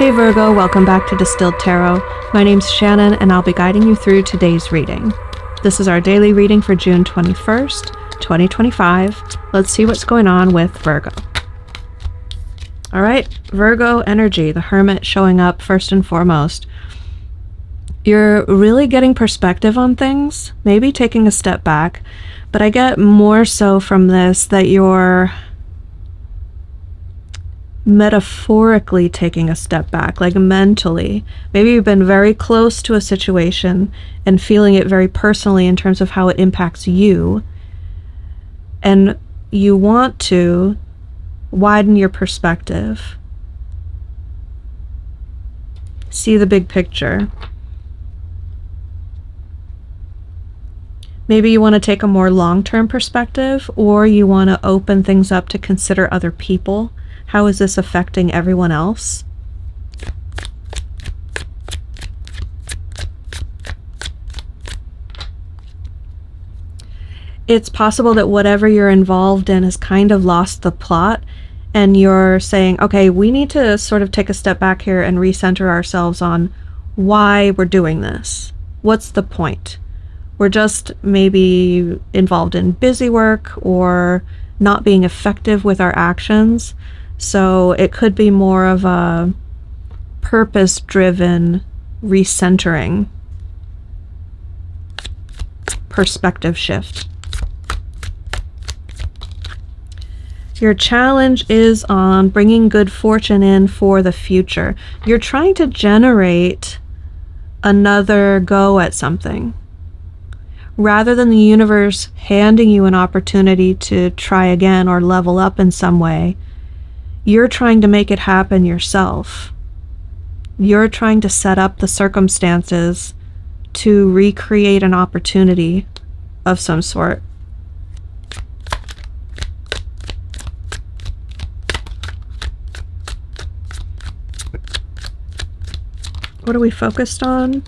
Hey Virgo, welcome back to Distilled Tarot. My name's Shannon and I'll be guiding you through today's reading. This is our daily reading for June 21st, 2025. Let's see what's going on with Virgo. All right, Virgo energy, the Hermit showing up first and foremost. You're really getting perspective on things, maybe taking a step back, but I get more so from this that you're metaphorically taking a step back, like mentally. Maybe you've been very close to a situation and feeling it very personally in terms of how it impacts you, and you want to widen your perspective, see the big picture. Maybe you want to take a more long-term perspective, or you want to open things up to consider other people. How is this affecting everyone else? It's possible that whatever you're involved in has kind of lost the plot, and you're saying, okay, we need to sort of take a step back here and recenter ourselves on why we're doing this. What's the point? We're just maybe involved in busy work or not being effective with our actions. So it could be more of a purpose-driven recentering, perspective shift. Your challenge is on bringing good fortune in for the future. You're trying to generate another go at something. Rather than the universe handing you an opportunity to try again or level up in some way, you're trying to make it happen yourself. You're trying to set up the circumstances to recreate an opportunity of some sort. What are we focused on?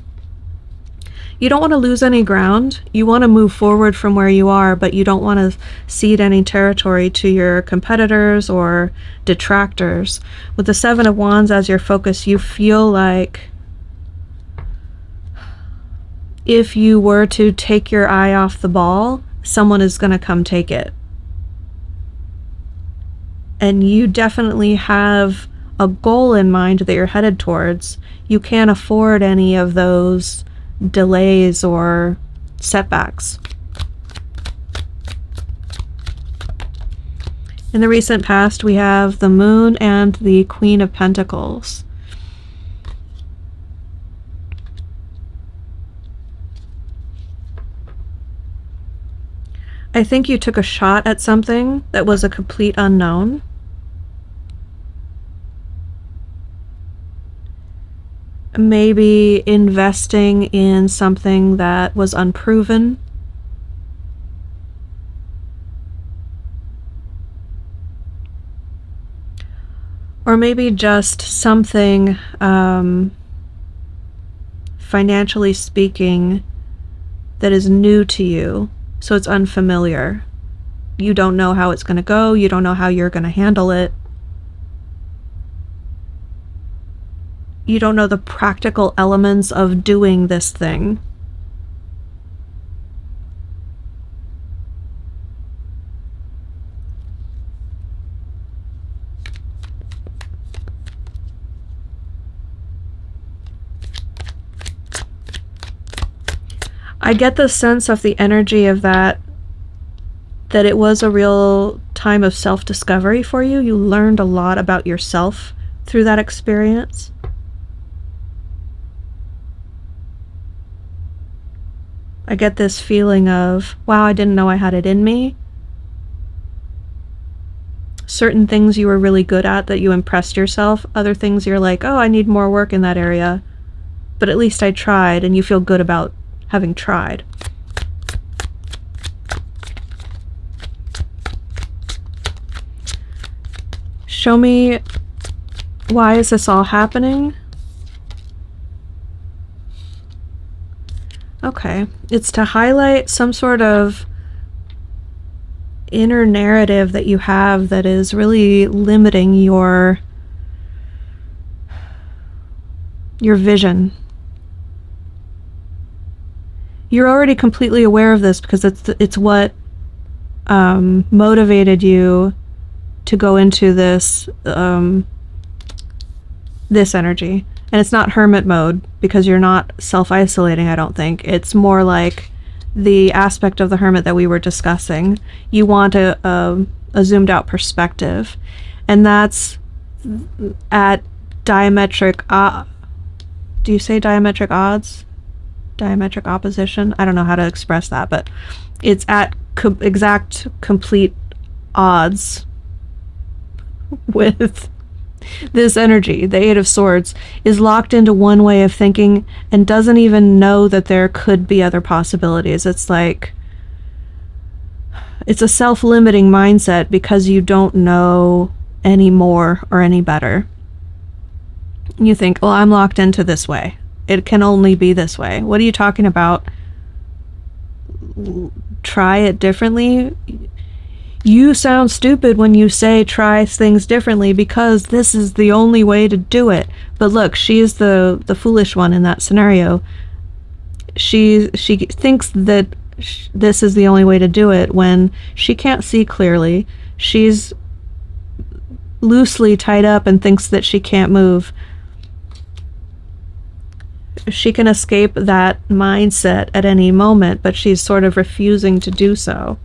You don't want to lose any ground. You want to move forward from where you are, but you don't want to cede any territory to your competitors or detractors. With the Seven of Wands as your focus, you feel like if you were to take your eye off the ball, someone is going to come take it. And you definitely have a goal in mind that you're headed towards. You can't afford any of those delays or setbacks. In the recent past, we have the Moon and the Queen of Pentacles. I think you took a shot at something that was a complete unknown. Maybe investing in something that was unproven. Or maybe just something, financially speaking, that is new to you, so it's unfamiliar. You don't know how it's going to go, you don't know how you're going to handle it. You don't know the practical elements of doing this thing. I get the sense of the energy of that it was a real time of self-discovery for you. You learned a lot about yourself through that experience. I get this feeling of, wow, I didn't know I had it in me. Certain things you were really good at that you impressed yourself. Other things you're like, oh, I need more work in that area. But at least I tried, and you feel good about having tried. Show me, why is this all happening? Okay, it's to highlight some sort of inner narrative that you have that is really limiting your your vision. You're already completely aware of this because it's what motivated you to go into this this energy. And it's not hermit mode because you're not self-isolating, I don't think. It's more like the aspect of the hermit that we were discussing. You want a zoomed out perspective, and that's at diametric do you say diametric odds? Diametric opposition? I don't know how to express that, but it's at exact complete odds with this energy. The Eight of Swords is locked into one way of thinking and doesn't even know that there could be other possibilities. It's like it's a self-limiting mindset because you don't know any more or any better. You think, well, I'm locked into this way. It can only be this way. What are you talking about? Try it differently? You sound stupid when you say try things differently because this is the only way to do it. But look, she's the foolish one in that scenario. She thinks that this is the only way to do it when she can't see clearly. She's loosely tied up and thinks that she can't move. She can escape that mindset at any moment, but she's sort of refusing to do so.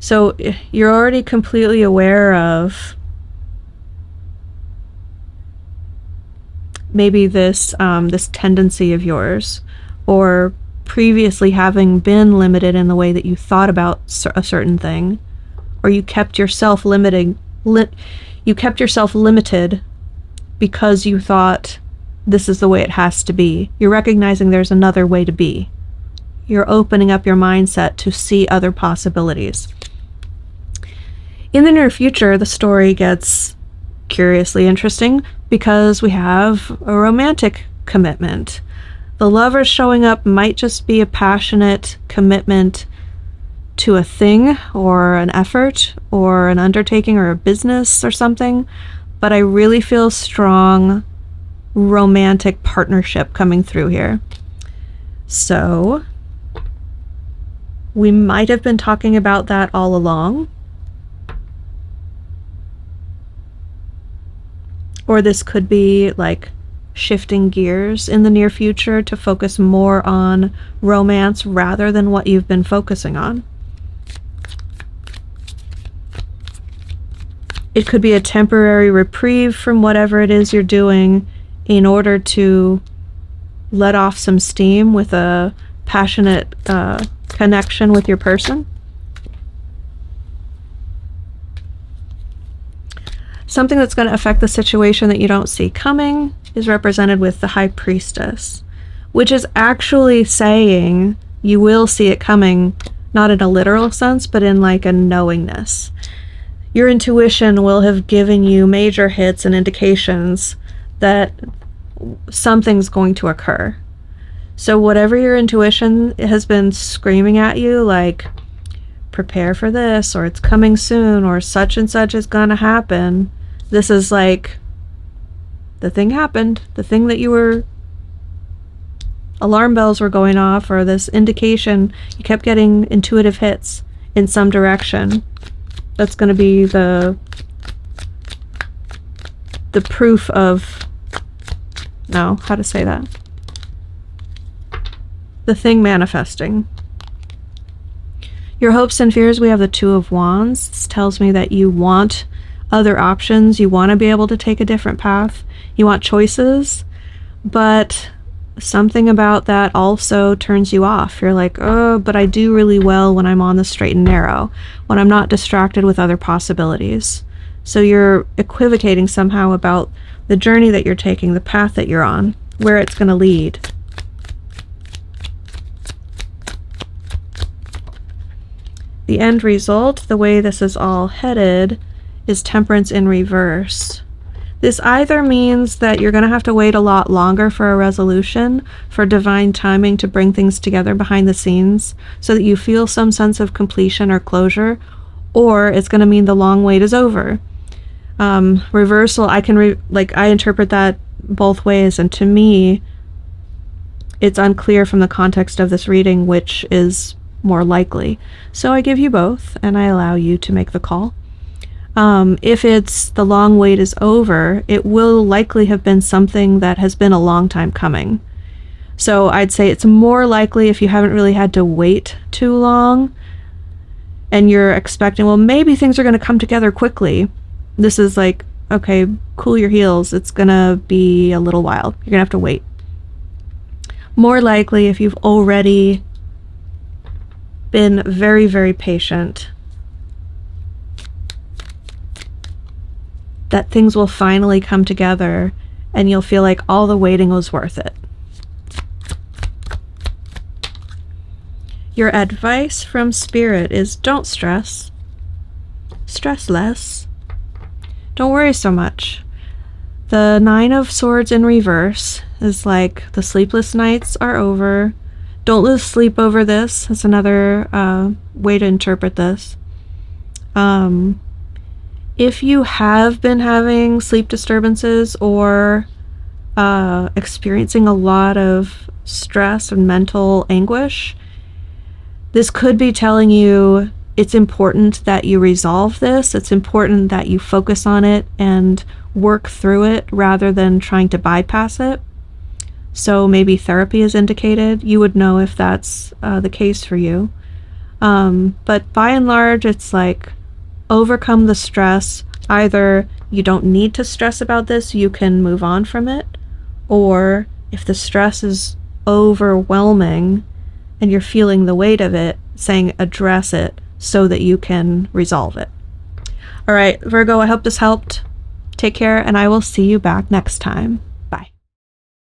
So you're already completely aware of maybe this this tendency of yours, or previously having been limited in the way that you thought about a certain thing, or you kept yourself limited because you thought this is the way it has to be. You're recognizing there's another way to be. You're opening up your mindset to see other possibilities. In the near future, the story gets curiously interesting because we have a romantic commitment. The lover showing up might just be a passionate commitment to a thing or an effort or an undertaking or a business or something, but I really feel strong romantic partnership coming through here. So we might have been talking about that all along. Or this could be like shifting gears in the near future to focus more on romance rather than what you've been focusing on. It could be a temporary reprieve from whatever it is you're doing in order to let off some steam with a passionate connection with your person. Something that's going to affect the situation that you don't see coming is represented with the High Priestess, which is actually saying you will see it coming, not in a literal sense, but in like a knowingness. Your intuition will have given you major hits and indications that something's going to occur. So whatever your intuition has been screaming at you, like, prepare for this, or it's coming soon, or such and such is gonna happen, this is like, the thing happened. The thing that you were, alarm bells were going off, or this indication, you kept getting intuitive hits in some direction. That's going to be the proof of, no, how to say that? The thing manifesting. Your hopes and fears, we have the Two of Wands. This tells me that you want other options. You want to be able to take a different path. You want choices, but something about that also turns you off. You're like, oh, but I do really well when I'm on the straight and narrow, when I'm not distracted with other possibilities. So you're equivocating somehow about the journey that you're taking, the path that you're on, where it's going to lead. The end result, the way this is all headed, is Temperance in reverse. This either means that you're going to have to wait a lot longer for a resolution, for divine timing to bring things together behind the scenes, so that you feel some sense of completion or closure, or it's going to mean the long wait is over. Reversal, I can I interpret that both ways, and to me it's unclear from the context of this reading which is more likely. So I give you both, and I allow you to make the call. If it's the long wait is over, it will likely have been something that has been a long time coming. So I'd say it's more likely if you haven't really had to wait too long and you're expecting, well, maybe things are going to come together quickly. This is like, okay, cool your heels. It's going to be a little while. You're going to have to wait. More likely if you've already been very, very patient, that things will finally come together and you'll feel like all the waiting was worth it. Your advice from Spirit is don't stress. Stress less. Don't worry so much. The Nine of Swords in reverse is like the sleepless nights are over. Don't lose sleep over this. That's another way to interpret this. If you have been having sleep disturbances or experiencing a lot of stress and mental anguish, this could be telling you it's important that you resolve this. It's important that you focus on it and work through it rather than trying to bypass it. So maybe therapy is indicated. You would know if that's the case for you. But by and large, it's like overcome the stress. Either you don't need to stress about this, you can move on from it. Or if the stress is overwhelming and you're feeling the weight of it, saying address it so that you can resolve it. All right, Virgo, I hope this helped. Take care, and I will see you back next time.